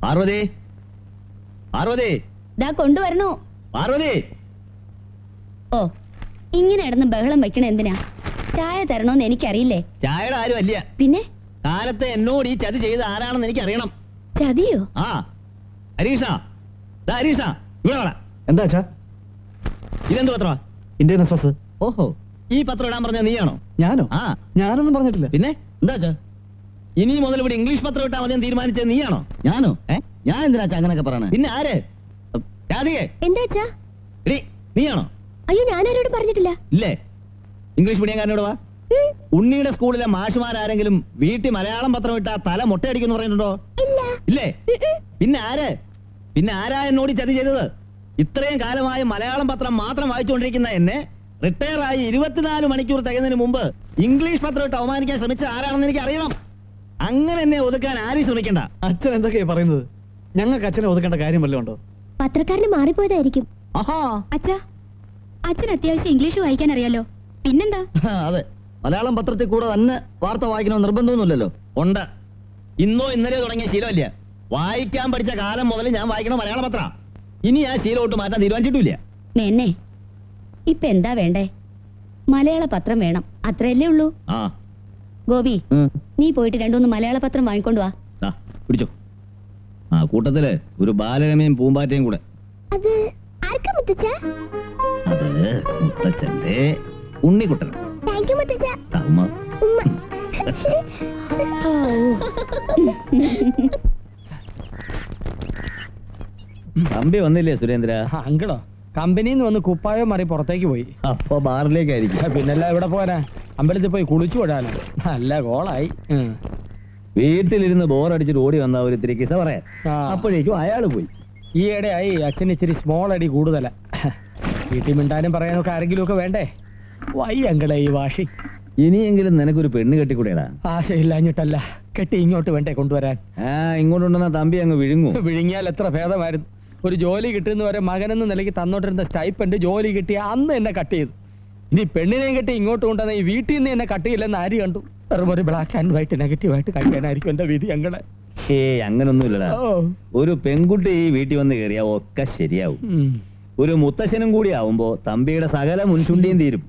പാർവതി, പാർവതി, ദാ കൊണ്ടുവരണോ? പാർവതി. ഓ, ഇങ്ങനെ ഇടന്ന് ബഹളം വെക്കണ എന്തിനാ? ചായ തരണോന്ന് എനിക്കറിയില്ലേ. ചായയുടെ ആരും അല്ല. പിന്നെ കാലത്തെ എന്നോട് ഈ ചതി ചെയ്ത് ആരാണെന്ന് എനിക്ക് അറിയണം. ചതിയോ? ആ, ഹരീഷ, ഹരീഷ, ഇവിടെ വേണം. എന്താ അച്ഛാ? ഇതെന്ത് പത്രമാ? Indian express. ഓഹോ, ഈ പത്രം ഇടാൻ പറഞ്ഞ നീയാണോ? ഞാനോ? ആ, ഞാനൊന്നും പറഞ്ഞിട്ടില്ല. പിന്നെ എന്താ അച്ഛാ? ഇനി മുതൽ ഇവിടെ ഇംഗ്ലീഷ് പത്രം ഇട്ടാൽ മതി തീരുമാനിച്ചത് നീയാണോ? ഞാനോ? ഞാൻ എന്തിനാ അച്ഛാ അങ്ങനൊക്കെ പറയണേ? പിന്നെ ആര്? രാധികേ, എന്താ അച്ഛാ? എടീ, നീയാണോ? അയ്യോ, ഞാനാരോട് പറഞ്ഞിട്ടില്ല. ഇല്ലേ? ഇംഗ്ലീഷ് മീഡിയംകാരനോട് വാ. ഉണ്ണിയുടെ സ്കൂളിലെ മാഷുമാരാരെങ്കിലും വീട്ടിൽ മലയാളം പത്രം ഇട്ടാ തല മുട്ടയടിക്കുന്നു പറയുന്നുണ്ടോ? ഇല്ലേ? പിന്നെ ആര്? പിന്നെ ആരാ എന്നോട് ചതി ചെയ്തത്? ഇത്രയും കാലമായി മലയാളം പത്രം മാത്രം വായിച്ചുകൊണ്ടിരിക്കുന്ന എന്നെ റിട്ടയർ ആയി 24 മണിക്കൂർ തികയുന്നതിന് മുമ്പ് ഇംഗ്ലീഷ് പത്രം ഇട്ട് അവമാനിക്കാൻ ശ്രമിച്ച ആരാണെന്ന് എനിക്ക് അറിയണം. അങ്ങനെ എന്നെ ഒതുക്കാൻ ആരും ശ്രമിക്കണ്ട. അച്ഛൻ എന്തൊക്കെയാ പറയുന്നത്? ഞങ്ങൾക്ക് അച്ഛനെ ഒതുക്കേണ്ട കാര്യം വല്ലതും ഉണ്ടോ? പത്രക്കാരന് മാറിപ്പോയതായിരിക്കും. ആഹാ, അച്ഛാ, അച്ഛൻ അത്യാവശ്യം ഇംഗ്ലീഷ് വായിക്കാൻ അറിയാലോ. പിന്നെന്താ? അതെ, മലയാളം പത്രത്തിൽ കൂടെ തന്നെ വാർത്ത വായിക്കണമെന്ന് നിർബന്ധമൊന്നുമില്ലല്ലോ. ഉണ്ട്. ഇന്നോ ഇന്നലെ തുടങ്ങിയ ശീലമല്ല. വായിക്കാൻ പഠിച്ച കാലം മുതൽ ഞാൻ വായിക്കണം മലയാള പത്ര. ഇനി ആ ശീലോട്ട് മാറ്റാൻ തീരുമാനിച്ചിട്ടില്ല. മേന്നെ, ഇപ്പൊ എന്താ വേണ്ടേ? മലയാള പത്രം വേണം, അത്രയല്ലേ ഉള്ളൂ. ആ, ഗോപി, നീ പോയിട്ട് 2-3 മലയാള പത്രം വാങ്ങിക്കൊണ്ടു വാ. പിടിച്ചോ. ആ കൂട്ടത്തില് ഒരു ബാലരമയും പൂമ്പാറ്റയും കൂടെ. അത് ആർക്കാ മുത്തച്ഛ? അത് മുത്തച്ഛന്റെ ഉണ്ണിക്കുട്ടൻ. തമ്പി വന്നില്ലേ സുരേന്ദ്ര? അങ്കിളോ? കമ്പനിന്ന് വന്ന് കുപ്പായോ മാറി പുറത്തേക്ക് പോയി. അപ്പൊ ബാറിലേക്കായിരിക്കും. പിന്നെല്ലാം ഇവിടെ പോരാ, അമ്പലത്തിൽ പോയി കുളിച്ചു വിടാനോ. നല്ല കോളായി. വീട്ടിലിരുന്ന് ബോറടിച്ചിട്ട് ഓടി വന്ന ഒരു ഇത്തിരി കിസ പറയാൻ. അപ്പോഴേക്കും അയാള് പോയി. ഈയിടെയായി അച്ഛൻ ഇച്ചിരി സ്മോൾ അടി കൂടുതല. വീട്ടിൽ മിണ്ടാനും പറയാനൊക്കെ ആരെങ്കിലും ഒക്കെ വേണ്ടേ? വൈ അങ്കിളെ ഈ വാഷി. ഇനിയെങ്കിലും നിനക്കൊരു പെണ്ണ് കെട്ടിക്കൂടെടാ? ആശയില്ലാഞ്ഞിട്ടല്ല, കെട്ടി ഇങ്ങോട്ട് വേണ്ടേ കൊണ്ടുവരാൻ? ഇങ്ങോട്ടുണ്ടെന്നാ തമ്പി അങ്ങ് വിഴുങ്ങും. വിഴുങ്ങിയാൽ എത്ര ഭേദമായിരുന്നു. ഒരു ജോലി കിട്ടുന്ന വരെ മകനെന്ന നിലയ്ക്ക് തന്നോട്ടിരുന്ന സ്റ്റൈപ്പൻഡ് ജോലി കിട്ടിയ അന്ന് എന്നെ കട്ട് ചെയ്തു. ഇനി പെണ്ണിനെയും കെട്ടി ഇങ്ങോട്ട് കൊണ്ടുവന്ന ഈ വീട്ടിൽ നിന്ന് എന്നെ കട്ട് ചെയ്യില്ലെന്ന് ആര് കണ്ടു? വെറും ഒരു ബ്ലാക്ക് ആൻഡ് വൈറ്റ് നെഗറ്റീവായിട്ട് കഴിക്കാനായിരിക്കും എന്റെ വിധി അങ്ങളെ. അങ്ങനൊന്നും ഇല്ലടാ. ഒരു പെൺകുട്ടി ഈ വീട്ടിൽ വന്ന് കയറിയാ ഒക്കെ ശരിയാവും. ഒരു മുത്തശ്ശനും കൂടി ആവുമ്പോ തമ്പിയുടെ സകല മുൻചുണ്ടിയും തീരും.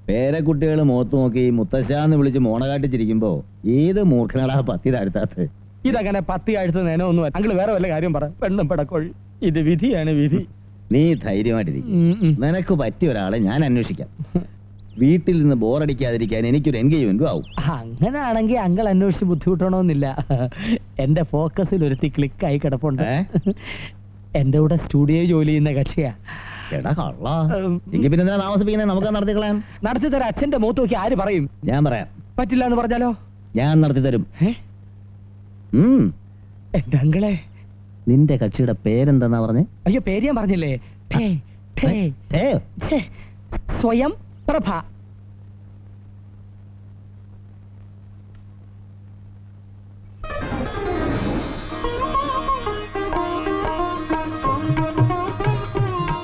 പേരക്കുട്ടികൾ മുഖത്ത് നോക്കി മുത്തശ്ശാന്ന് വിളിച്ച് മോണ കാട്ടിച്ചിരിക്കുമ്പോ ഏത് മൂർഖനടാ പത്തി താഴ്ത്താത്ത? ഇതങ്ങനെ പത്തി ആഴ്ച നേനോ ഒന്നും അങ്കിള് വേറെ വല്ല കാര്യം പറ. പെണ്ണും പടക്കോഴി, ഇത് വിധിയാണ് വിധി. നീ ധൈര്യമായിട്ടിരിക്കും. നിനക്ക് പറ്റിയ ഒരാളെ ഞാൻ അന്വേഷിക്കാം. വീട്ടിൽ നിന്ന് ബോറടിക്കാതിരിക്കാൻ എനിക്കൊരു എൻഗേജ്മെന്റും ആവും. അങ്ങനാണെങ്കിൽ അങ്കിൾ അന്വേഷിച്ച് ബുദ്ധിമുട്ടണമെന്നില്ല. എന്റെ ഫോക്കസിൽ ഒരുത്തി ക്ലിക്കായി കിടപ്പുണ്ട്. എന്റെ കൂടെ സ്റ്റുഡിയോ ജോലി ചെയ്യുന്ന കക്ഷിയാ. എടാ കള്ള, എങ്കിൽ പിന്നെ എന്തിനാ താമസിപ്പിക്കുന്നത്? നമുക്ക് നടത്തിക്കളയാം. നടത്തി തരാം. അച്ഛന്റെ മുഖത്ത് നോക്കി ആര് പറയും? ഞാൻ പറയാം. പറ്റില്ല എന്ന് പറഞ്ഞാലോ? ഞാൻ നടത്തി തരും. എന്റെ അങ്കിളെ, നിന്റെ കക്ഷിയുടെ പേരെന്താ പറഞ്ഞേ? അയ്യോ, പേര് ഞാൻ പറഞ്ഞില്ലേ. സ്വയം പ്രഭ.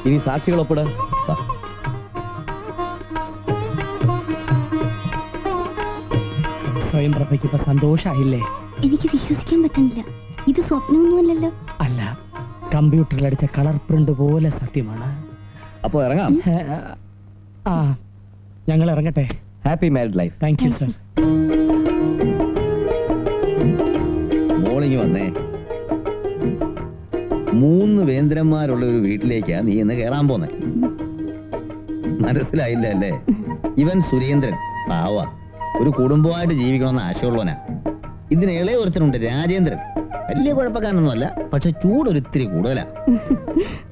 ഇനി സാക്ഷികളൊപ്പിട. സ്വയം പ്രഭയ്ക്ക് ഇപ്പൊ സന്തോഷായില്ലേ? എനിക്ക് വിശ്വസിക്കാൻ പറ്റുന്നില്ല. ഇത് സ്വപ്നമൊന്നുമല്ലല്ലോ. അല്ല, കമ്പ്യൂട്ടറിൽ അടിച്ച കളർ പ്രിന്റ് പോലെ സത്യമാണ്. അപ്പോ ഇറങ്ങാം. ഞങ്ങൾ ഇറങ്ങട്ടെ. Happy married life. Thank you sir. മോളിങ് വന്നേ. 3 വേന്ദ്രന്മാരുള്ള ഒരു വീട്ടിലേക്കാ നീ ഇന്ന് കേറാൻ പോന്നെ. മനസ്സിലായില്ല അല്ലേ? ഇവൻ സുരേന്ദ്രൻ പാവ, ഒരു കുടുംബമായിട്ട് ജീവിക്കണമെന്ന് ആശയമുള്ളവനാ. ഇതിന് ഇളയ ഒരുത്തനുണ്ട് രാജേന്ദ്രൻ. വലിയ കുഴപ്പക്കാരനൊന്നുമല്ല, പക്ഷെ ചൂടൊരിത്തിരി കൂടുതലാ.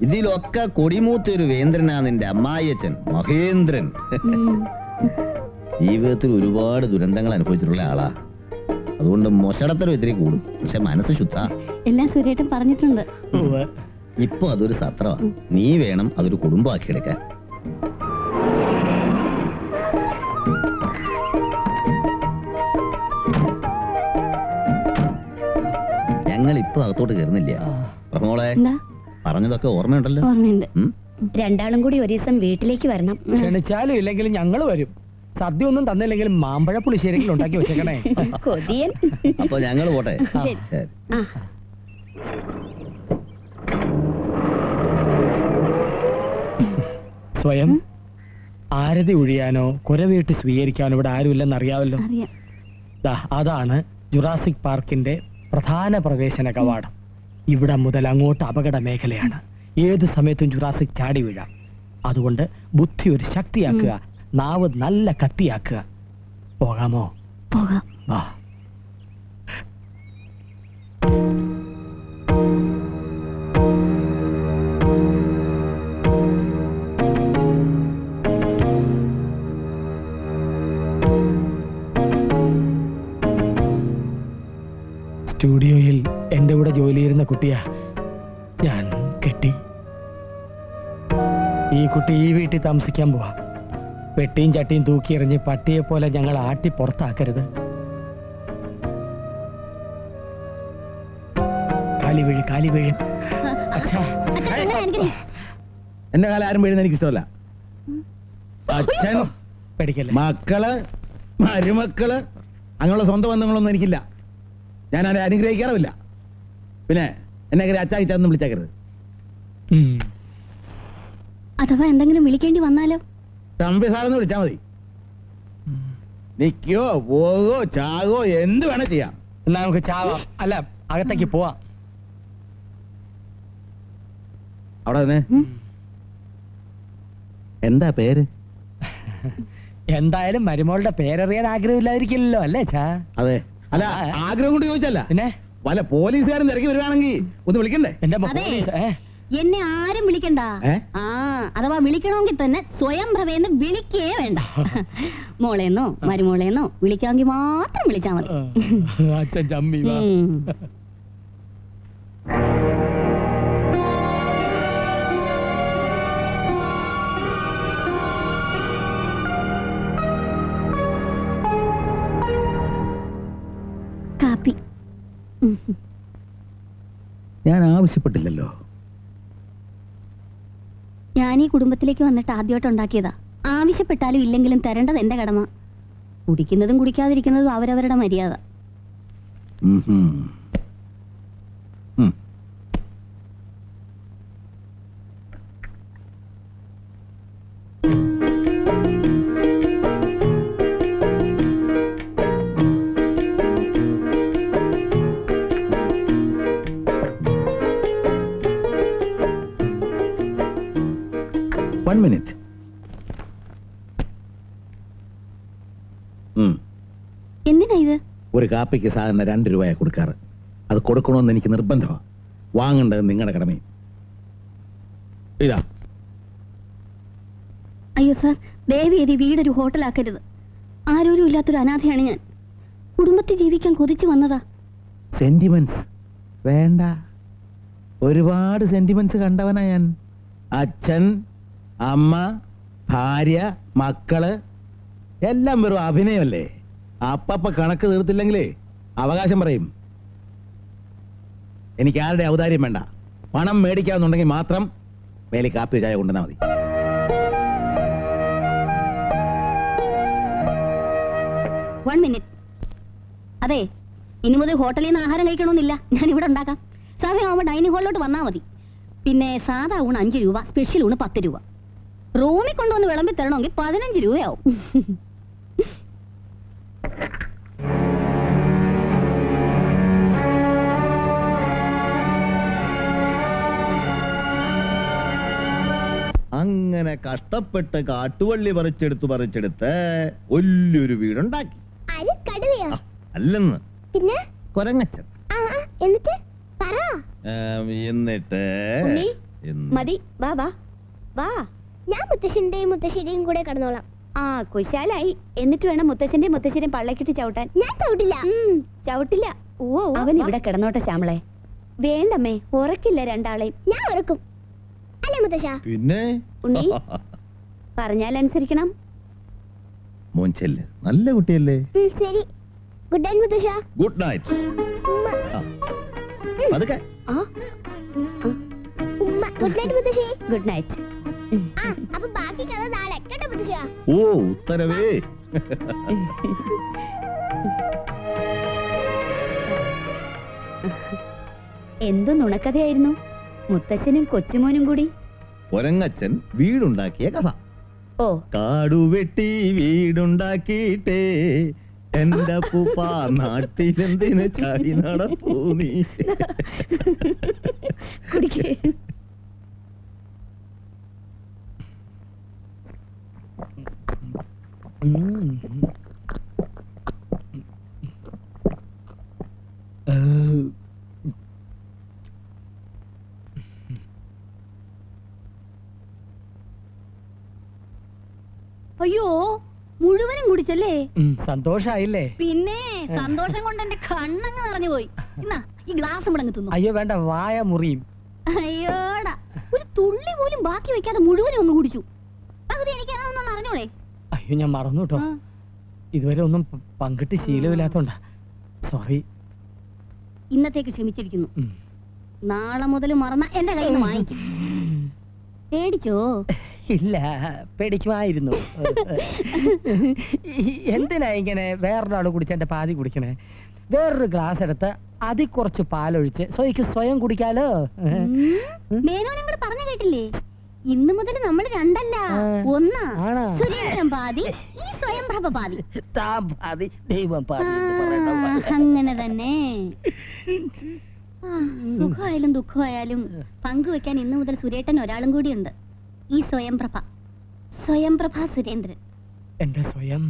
ഇതിലൊക്കെ കൊടിമൂത്ത ഒരു വേന്ദ്രനാ നിന്റെ അമ്മായിയച്ഛൻ മഹേന്ദ്രൻ. ജീവിതത്തിൽ ഒരുപാട് ദുരന്തങ്ങൾ അനുഭവിച്ചിട്ടുള്ള ആളാ. അതുകൊണ്ട് മൊശടത്തരം ഇത്തിരി കൂടും, പക്ഷെ മനസ്സ് ശുദ്ധ. എല്ലാം സുരേട്ടൻ പറഞ്ഞിട്ടുണ്ട്. ഇപ്പൊ അതൊരു സത്രമാ. നീ വേണം അതൊരു കുടുംബമാക്കി എടുക്കാൻ. ഞങ്ങൾ ഇപ്പൊ അകത്തോട്ട് കയറുന്നില്ല. മോളെ, പറഞ്ഞതൊക്കെ ഓർമ്മയുണ്ടല്ലോ? ഓർമ്മയുണ്ട്. രണ്ടാളും കൂടി ഒരു ദിവസം വീട്ടിലേക്ക് വരണം. ക്ഷണിച്ചാലും ഇല്ലെങ്കിലും ഞങ്ങൾ വരും. സദ്യ ഒന്നും തന്നില്ലെങ്കിലും മാമ്പഴ പുളിശ്ശേരികൾ ഉണ്ടാക്കി വെച്ചേക്കണേ. കൊതിയൻ. അപ്പൊ ഞങ്ങൾ പോട്ടെ. സ്വയം ആരതി ഒഴിയാനോ കുരവീട്ട് സ്വീകരിക്കാനോ ഇവിടെ ആരുമില്ലെന്ന് അറിയാമല്ലോ. അറിയാം. അതാണ് ജുറാസിക് പാർക്കിന്റെ പ്രധാന പ്രവേശന കവാടം. ഇവിടെ മുതൽ അങ്ങോട്ട് അപകട മേഖലയാണ്. ഏത് സമയത്തും ജുറാസിക് ചാടി വീഴാം. അതുകൊണ്ട് ബുദ്ധി ഒരു ശക്തിയാക്കുക, നാവ് നല്ല കത്തിയാക്കുക. പോകാമോ? പോകാം. വാ. സ്റ്റുഡിയോയിൽ എന്റെ കൂടെ ജോലി ചെയ്യുന്ന കുട്ടിയാ ഞാൻ കെട്ടി. ഈ കുട്ടി ഈ വീട്ടിൽ താമസിക്കാൻ പോവാ. പെട്ടിയും ചട്ടിയും തൂക്കിയെറിഞ്ഞ് പട്ടിയെ പോലെ ഞങ്ങൾ ആട്ടി പുറത്താക്കരുത്. കാലി വീഴും. അച്ഛാ, എന്റെ കാലം ആരും വീഴുന്ന എനിക്ക് ഇഷ്ടമല്ല. അച്ഛൻ, പേടിക്കല്ലേ. മക്കള്, മരുമക്കള്, അങ്ങനെയുള്ള സ്വന്തം ബന്ധങ്ങളൊന്നും എനിക്കില്ല. ഞാൻ അവരെ അനുഗ്രഹിക്കാറുമില്ല. പിന്നെ എന്നെ അച്ചായിച്ചൊന്നും വിളിച്ചേക്കരുത്. അഥവാ എന്തെങ്കിലും വിളിക്കേണ്ടി വന്നാലോ? തമ്പി സാറെന്ന് വിളിച്ചാ മതി. നിക്കോ പോകോ ചാകോ എന്ത് വേണേ ചെയ്യാം. എന്നാ നമുക്ക് ചാവാം. അല്ല, അകത്തേക്ക് പോവാം. അവിടെ നിന്ന് എന്താ പേര്? എന്തായാലും മരുമോളുടെ പേരറിയാൻ ആഗ്രഹമില്ലാതിരിക്കില്ലല്ലോ അല്ലേ ചാ? അതെ. അല്ല, ആഗ്രഹം കൊണ്ട് ചോദിച്ചല്ല. പിന്നെ വല്ല പോലീസുകാരൻ തിരക്കി വരുവാണെങ്കിൽ ഒന്ന് വിളിക്കണ്ടേ? എന്റെ എന്നെ ആരും വിളിക്കണ്ട. അഥവാ വിളിക്കണമെങ്കിൽ തന്നെ സ്വയം ഭ്രവേന്ന് വിളിക്കേ വേണ്ട. മോളേന്നോ മരുമോളേന്നോ വിളിക്കാമെങ്കിൽ മാത്രം വിളിച്ചാ മതി. അച്ഛൻ ചമ്മി. കാപ്പി. ഞാൻ ആവശ്യപ്പെട്ടില്ലല്ലോ. ഞാൻ ഈ കുടുംബത്തിലേക്ക് വന്നിട്ട് ആദ്യമായിട്ട് ഉണ്ടാക്കിയതാ. ആവശ്യപ്പെട്ടാലും ഇല്ലെങ്കിലും തരേണ്ടത് എന്റെ കടമ. കുടിക്കുന്നതും കുടിക്കാതിരിക്കുന്നതും അവരവരുടെ മര്യാദ. One minute. എന്തിനാ ഇത്? ഒരു കാപ്പിക്ക് സാധാരണ 2 രൂപയാ കൊടുക്കാറ്. അത് കൊടുക്കണമെന്ന് എനിക്ക് നിർബന്ധമാണ്. വാങ്ങേണ്ടത് നിങ്ങളുടെ കടമയും. ഇതാ. അയ്യോ സാർ, ദയവേദി വീടൊരു ഹോട്ടലാക്കരുത്. ആരോരും ഇല്ലാത്തൊരു അനാഥയാണ് ഞാൻ. കുടുംബത്തിൽ ജീവിക്കാൻ കൊതിച്ചു വന്നതാ. സെന്റിമെന്റ്സ് വേണ്ട. ഒരുപാട് സെന്റിമെന്റ്സ് കണ്ടവനാ ഞാൻ. അച്ഛൻ, അമ്മ, ഭാര്യ, മക്കള് എല്ലാം വെറും അഭിനയമല്ലേ. അപ്പപ്പ കണക്ക് തീർത്തില്ലെങ്കിലേ അവകാശം പറയും. എനിക്ക് ആരുടെ ഔദാര്യം വേണ്ട. പണം മേടിക്കാവുന്നുണ്ടെങ്കിൽ മാത്രം വേലി കാപ്പി ചായ കൊണ്ടുവന്നാൽ മതി. One minute. അതെ, ഇനി മുതൽ ഹോട്ടലിൽ നിന്ന് ആഹാരം കഴിക്കണമെന്നില്ല. ഞാൻ ഇവിടെ ഉണ്ടാക്കാം. സമയമാകുമ്പോൾ ഡൈനിങ് ഹാളിലോട്ട് വന്നാൽ മതി. പിന്നെ സാധാ ഊണ് 5 രൂപ, സ്പെഷ്യൽ ഊണ് 10 രൂപ. റൂമിൽ കൊണ്ടുവന്ന് വിളമ്പി തരണമെങ്കിൽ 15 രൂപയാവും. അങ്ങനെ കഷ്ടപ്പെട്ട് കാട്ടുവള്ളി പറിച്ചെടുത്ത് വലിയൊരു വീടുണ്ടാക്കി. അല്ലെന്ന് പിന്നെ കൊരങ്ങച്ചൻ. എന്നിട്ട് മതി, വാ വാ വാ. ഞാൻ മുത്തശ്ശന്റെയും മുത്തശ്ശേരിയും കൂടെ കടന്നോളാം. ആ, കുശാലായി. എന്നിട്ട് വേണം മുത്തശ്ശന്റെയും മുത്തശ്ശേരിയും പള്ളക്കിട്ട് ചവിട്ടാൻ. ഞാൻ ചവിട്ടില്ല. ചവിട്ടില്ല. ഓ, അവൻ ഇവിടെ കിടന്നോട്ടെ ശ്യാമളെ. വേണ്ടമ്മേ, ഉറക്കില്ല രണ്ടാളെയും. ഞാൻ ഉറക്കും. അല്ലേ മുത്തശ്ശ? പിന്നെ ഉണ്ണി, പറഞ്ഞാലനുസരിക്കണം. മോൻ ചെല്ല്, നല്ല കുട്ടിയല്ലേ. ശരി. ഗുഡ് നൈറ്റ് മുത്തശ്ശ. Good night. അതൊക്കെ ഉമ്മ. ഗുഡ് നൈറ്റ് മുത്തശ്ശി. Good night. അപ്പൊ ബാക്കി കഥ നാളെ കേട്ടോ മുത്തശ്ശ. ഓ, ഉത്തരവേ. എന്തു നുണക്കഥയായിരുന്നു. മുത്തച്ഛനും കൊച്ചുമോനും കൂടി ഒരങ്ങച്ചൻ വീടുണ്ടാക്കിയ കഥ. ഓ കാടുവെട്ടി വീടുണ്ടാക്കിയിട്ടേ എന്റെ പൂപ്പ നാട്ടിലെന്തിന് ചാടി നടപ്പൂ നീ. കുടിക്കേ. അയ്യോ മുഴുവനും കുടിച്ചല്ലേ? സന്തോഷായില്ലേ? പിന്നെ സന്തോഷം കൊണ്ട് എന്റെ കണ്ണങ്ങ് നിറഞ്ഞു പോയി. എന്നാ ഈ ഗ്ലാസ് മുടങ്ങ് തിന്നു. അയ്യോ വേണ്ട, വായ മുറിയും. അയ്യോടാ, ഒരു തുള്ളി പോലും ബാക്കി വെക്കാതെ മുഴുവനും ഒന്ന് കുടിച്ചു. പകുതി എനിക്ക് ഒന്നും അറിഞ്ഞോളേ. അയ്യോ ഞാൻ മറന്നു കേട്ടോ. ഇതുവരെ ഒന്നും പങ്കിട്ട് ശീലമില്ലാത്തോണ്ടാ. സോറി. ഇന്നത്തേക്ക് ക്ഷമിച്ചിരിക്കുന്നു. നാളെ മുതൽ മറന്ന എന്റെ കയ്യിൽ നിന്ന് വാങ്ങിക്കും. പേടിച്ചോ? ഇല്ല, പേടിക്കുമായിരുന്നു. എന്തിനാ ഇങ്ങനെ വേറൊരാൾ കുടിച്ച എന്റെ പാതി കുടിക്കണേ? വേറൊരു ഗ്ലാസ് എടുത്ത് അതിൽ കുറച്ച് പാലൊഴിച്ച് സ്വയം കുടിക്കാലോ. മേനോ നിങ്ങൾ പറഞ്ഞു കേട്ടില്ലേ? ഇന്ന് മുതൽ നമ്മൾ രണ്ടല്ല, ഒന്നാ. സുരേന്ദ്രൻ പാതി, ഈ സ്വയംപ്രഭ പാതി. പാതി ദൈവം പാതി. അങ്ങനെ തന്നെ. സുഖമായാലും ദുഃഖമായാലും പങ്കുവെക്കാൻ ഇന്നു മുതൽ സുരേട്ടൻ ഒരാളും കൂടിയുണ്ട്. ഈ സ്വയംപ്രഭ സുരേന്ദ്രൻ. എന്റെ സ്വയം